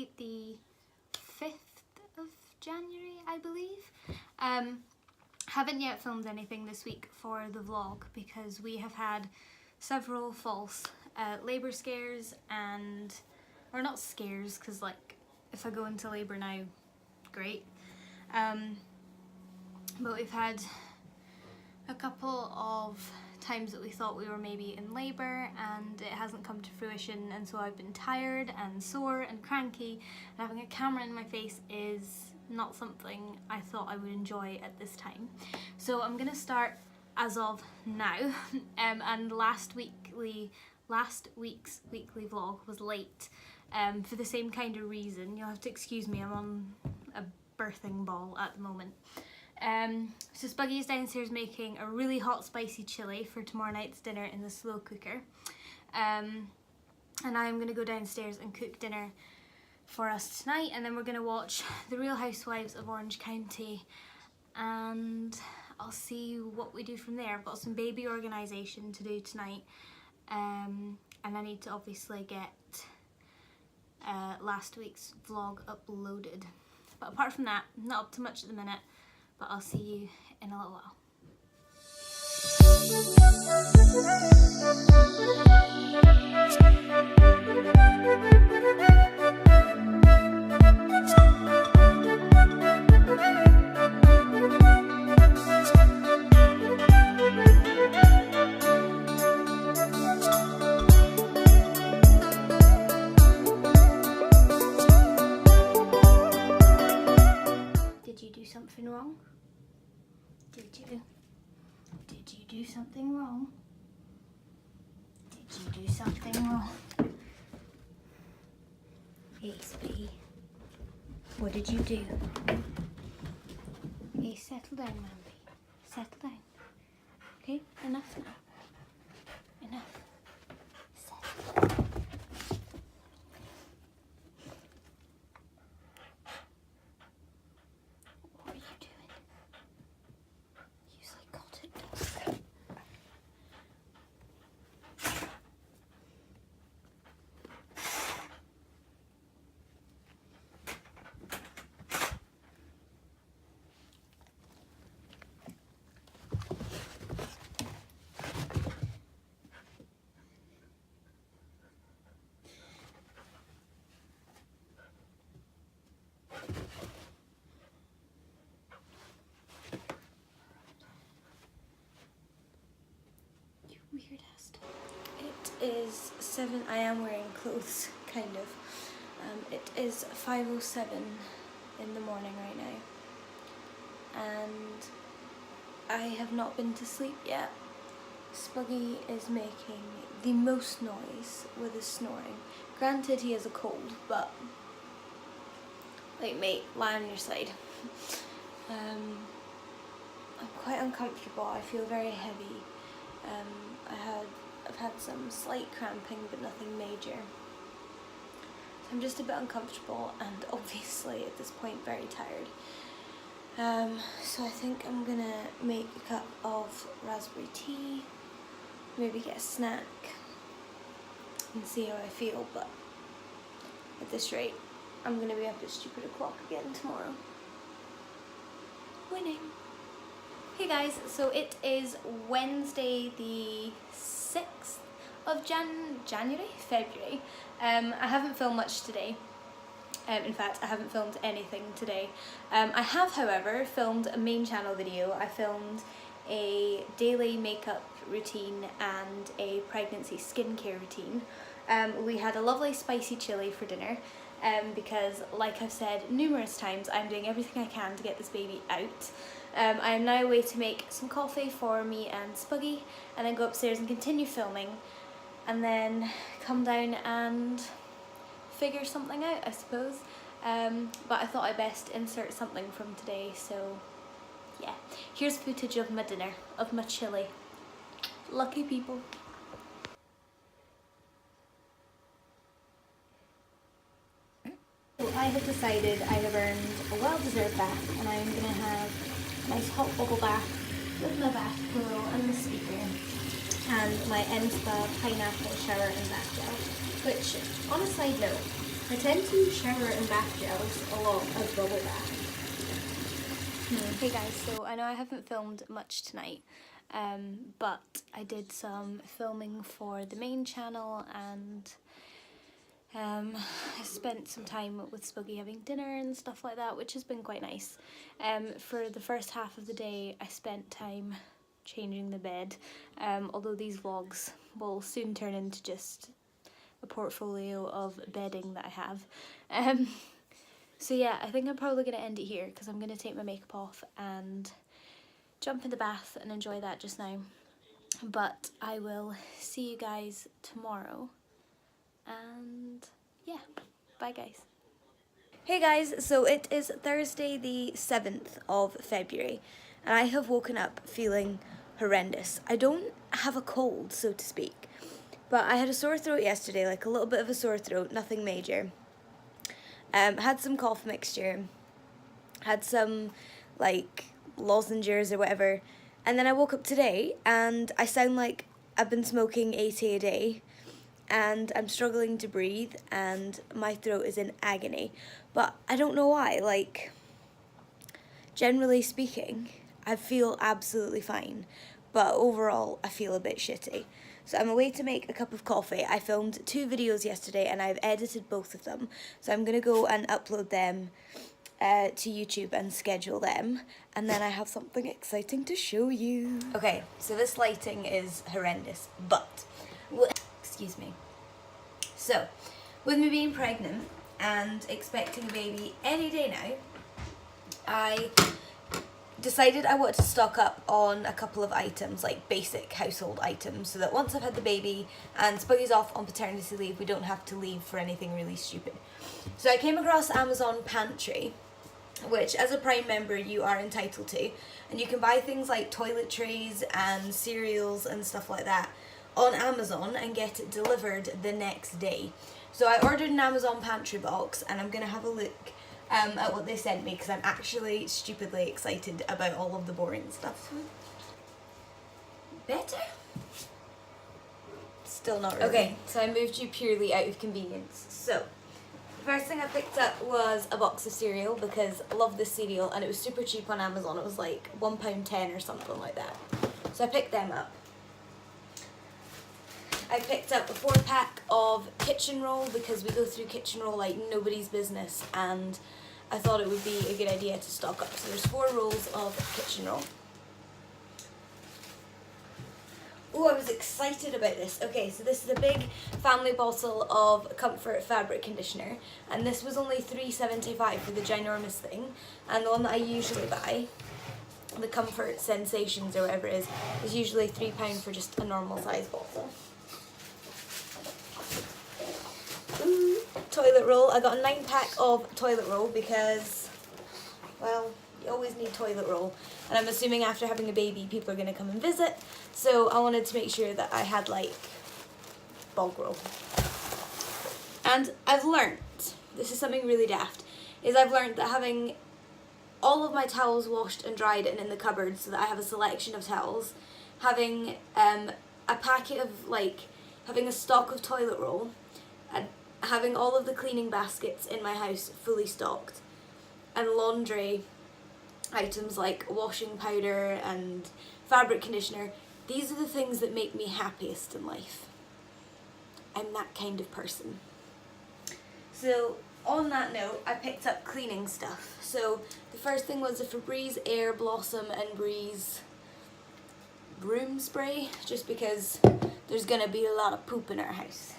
Friday the 5th of January, I believe. Haven't yet filmed anything this week for the vlog because we have had several false labour scares or not scares, because like if I go into labour now, great. But we've had a couple of times that we thought we were maybe in labour and it hasn't come to fruition, and so I've been tired and sore and cranky, and having a camera in my face is not something I thought I would enjoy at this time. So I'm gonna start as of now, and last week's weekly vlog was late for the same kind of reason. You'll have to excuse me, I'm on a birthing ball at the moment. So Spuggy is downstairs making a really hot spicy chilli for tomorrow night's dinner in the slow cooker, and I am going to go downstairs and cook dinner for us tonight, and then we're going to watch The Real Housewives of Orange County, and I'll see what we do from there. I've got some baby organisation to do tonight, and I need to obviously get last week's vlog uploaded, but apart from that, not up to much at the minute. But I'll see you in a little while. Did you do something wrong? Did you do something wrong? Did you do something wrong? Ace B, what did you do? Ace, settle down, Mambi. Settle down. Okay, enough now. Enough. Settle down. Weird ass dog. It is 7. I am wearing clothes, kind of. It is 5:07 in the morning right now, and I have not been to sleep yet. Spuggy is making the most noise with his snoring. Granted, he has a cold, but like, mate, lie on your side. I'm quite uncomfortable. I feel very heavy. I've had some slight cramping, but nothing major. So I'm just a bit uncomfortable and obviously at this point very tired. So I think I'm gonna make a cup of raspberry tea, maybe get a snack and see how I feel, but at this rate I'm gonna be up at stupid o'clock again tomorrow. Winning. Hey guys, so it is Wednesday the 6th of February. I haven't filmed much today. In fact, I haven't filmed anything today. I have, however, filmed a main channel video. I filmed a daily makeup routine and a pregnancy skincare routine. We had a lovely spicy chili for dinner. Because, like I've said numerous times, I'm doing everything I can to get this baby out. I am now away to make some coffee for me and Spuggy, and then go upstairs and continue filming, and then come down and figure something out, I suppose. But I thought I'd best insert something from today, so yeah. Here's footage of my dinner, of my chili. Lucky people. So I have decided I have earned a well-deserved bath, and I am going to have a nice hot bubble bath with my bath pillow and the speaker, and my Spa pineapple shower and bath gel, which, on a side note, I tend to shower in bath gels a lot as bubble bath. Hey guys, so I know I haven't filmed much tonight, but I did some filming for the main channel, and I spent some time with Spuggy having dinner and stuff like that, which has been quite nice. For the first half of the day I spent time changing the bed, although these vlogs will soon turn into just a portfolio of bedding that I have. So yeah, I think I'm probably going to end it here because I'm going to take my makeup off and jump in the bath and enjoy that just now. But I will see you guys tomorrow, and yeah, bye guys. Hey guys, so it is Thursday the 7th of February and I have woken up feeling horrendous. I don't have a cold, so to speak, but I had a sore throat yesterday, like a little bit of a sore throat, nothing major. Had some cough mixture, had some like lozenges or whatever, and then I woke up today and I sound like I've been smoking 80 a day and I'm struggling to breathe and my throat is in agony, but I don't know why. Like, generally speaking, I feel absolutely fine, but overall I feel a bit shitty. So I'm away to make a cup of coffee. I filmed 2 videos yesterday and I've edited both of them. So I'm going to go and upload them to YouTube and schedule them. And then I have something exciting to show you. Okay, so this lighting is horrendous, but... excuse me. So, with me being pregnant and expecting a baby any day now, I decided I wanted to stock up on a couple of items, like basic household items, so that once I've had the baby and Spuggy's off on paternity leave, we don't have to leave for anything really stupid. So I came across Amazon Pantry, which as a Prime member you are entitled to, and you can buy things like toiletries and cereals and stuff like that on Amazon and get it delivered the next day. So I ordered an Amazon Pantry box and I'm going to have a look at what they sent me because I'm actually stupidly excited about all of the boring stuff. Better? Still not really. Okay, so I moved you purely out of convenience. So, the first thing I picked up was a box of cereal because I love this cereal and it was super cheap on Amazon. It was like £1.10 or something like that. So I picked them up. I picked up a 4-pack of kitchen roll because we go through kitchen roll like nobody's business, and I thought it would be a good idea to stock up. So there's 4 rolls of kitchen roll. Oh, I was excited about this. Okay, so this is a big family bottle of Comfort fabric conditioner, and this was only £3.75 for the ginormous thing, and the one that I usually buy, the Comfort Sensations or whatever it is usually £3 for just a normal size bottle. Ooh, toilet roll. I got a 9-pack of toilet roll because, well, you always need toilet roll. And I'm assuming after having a baby, people are going to come and visit. So I wanted to make sure that I had, like, bog roll. And I've learnt, this is something really daft, is I've learnt that having all of my towels washed and dried and in the cupboard so that I have a selection of towels, having a packet of, like, having a stock of toilet roll, and having all of the cleaning baskets in my house fully stocked, and laundry items like washing powder and fabric conditioner, these are the things that make me happiest in life. I'm that kind of person. So on that note, I picked up cleaning stuff. So the first thing was a Febreze Air Blossom and Breeze broom spray, just because there's gonna be a lot of poop in our house.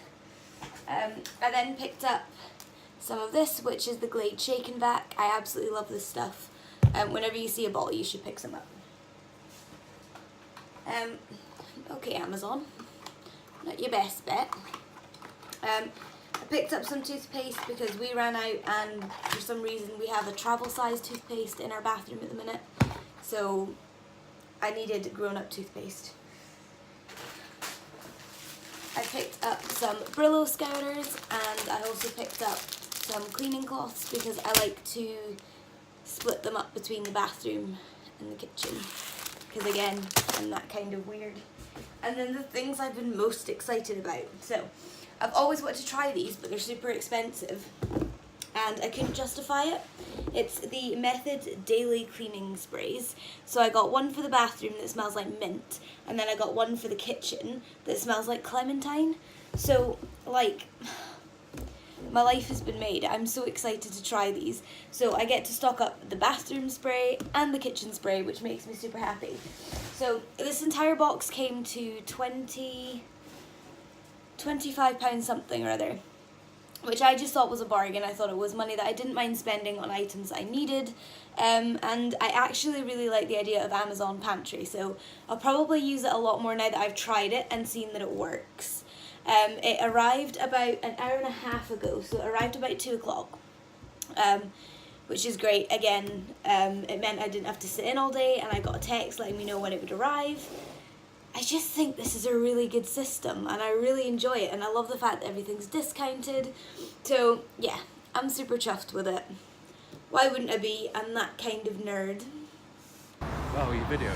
I then picked up some of this, which is the Glade Shake and Vac. I absolutely love this stuff. Whenever you see a bottle, you should pick some up. Okay, Amazon, not your best bet. I picked up some toothpaste because we ran out, and for some reason we have a travel size toothpaste in our bathroom at the minute, so I needed grown-up toothpaste. I picked up some Brillo scouters, and I also picked up some cleaning cloths because I like to split them up between the bathroom and the kitchen, because again, I'm that kind of weird. And then the things I've been most excited about. So I've always wanted to try these, but they're super expensive and I couldn't justify it. It's the Method Daily Cleaning Sprays. So I got one for the bathroom that smells like mint, and then I got one for the kitchen that smells like clementine. So, like, my life has been made. I'm so excited to try these. So I get to stock up the bathroom spray and the kitchen spray, which makes me super happy. So this entire box came to £25 something or other, which I just thought was a bargain. I thought it was money that I didn't mind spending on items I needed, and I actually really like the idea of Amazon Pantry, so I'll probably use it a lot more now that I've tried it and seen that it works. It arrived about an hour and a half ago, so it arrived about 2 o'clock, which is great. Again, it meant I didn't have to sit in all day, and I got a text letting me know when it would arrive. I just think this is a really good system and I really enjoy it, and I love the fact that everything's discounted. So yeah, I'm super chuffed with it. Why wouldn't I be? I'm that kind of nerd. Wow, you video.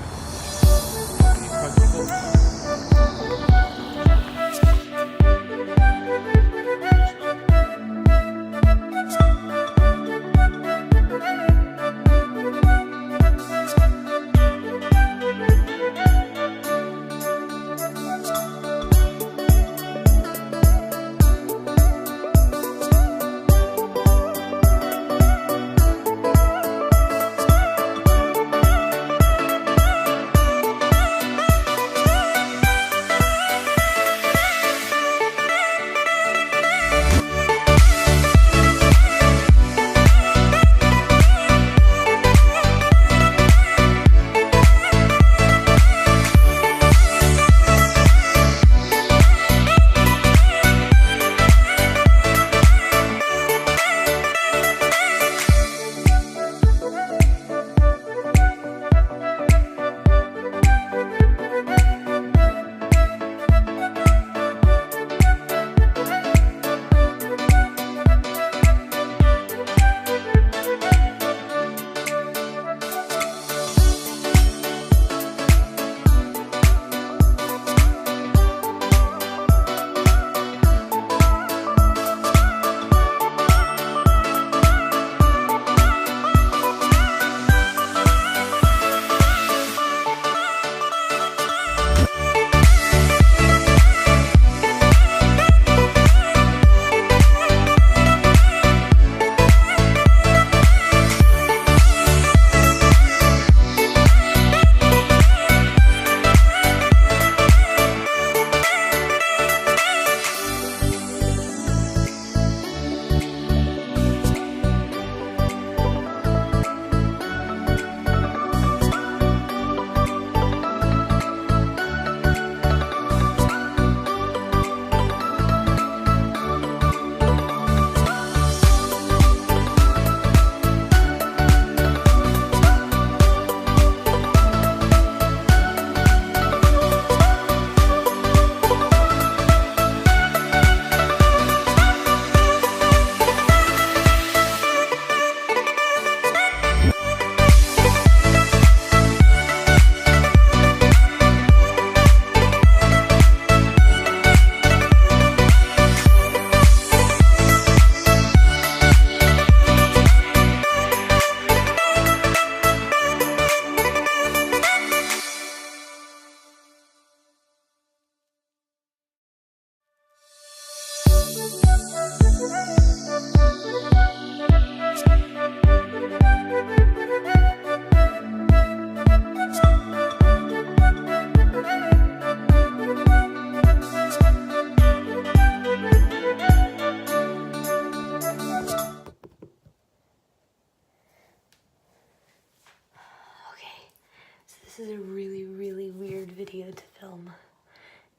This is a really, really weird video to film.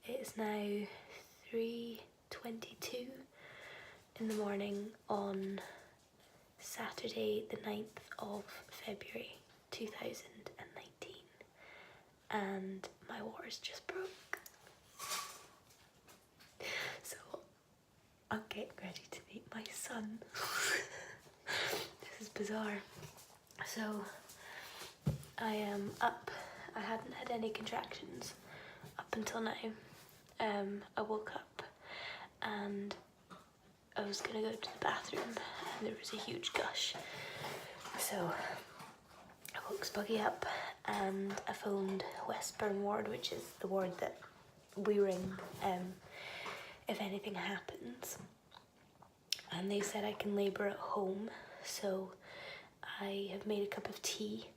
It is now 3:22 in the morning on Saturday the 9th of February 2019, and my water's just broke. So I'm getting ready to meet my son. This is bizarre. So I am up. I hadn't had any contractions up until now. I woke up and I was gonna go to the bathroom and there was a huge gush. So I woke Spuggy up and I phoned Westburn Ward, which is the ward that we ring if anything happens. And they said I can labour at home, so I have made a cup of tea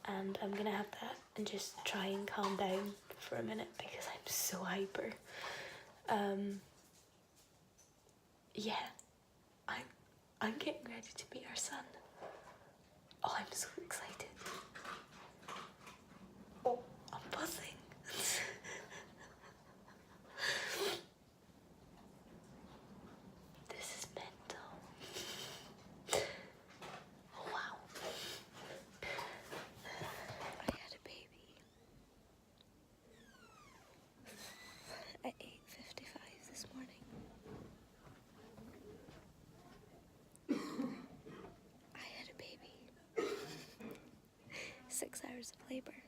and I'm gonna have that and just try and calm down for a minute because I'm so hyper. Yeah, I'm getting ready to meet our son. Oh, I'm so excited. Oh, I'm buzzing. This is mental. Oh, wow. I had a baby at 8:55 this morning. I had a baby. 6 hours of labour.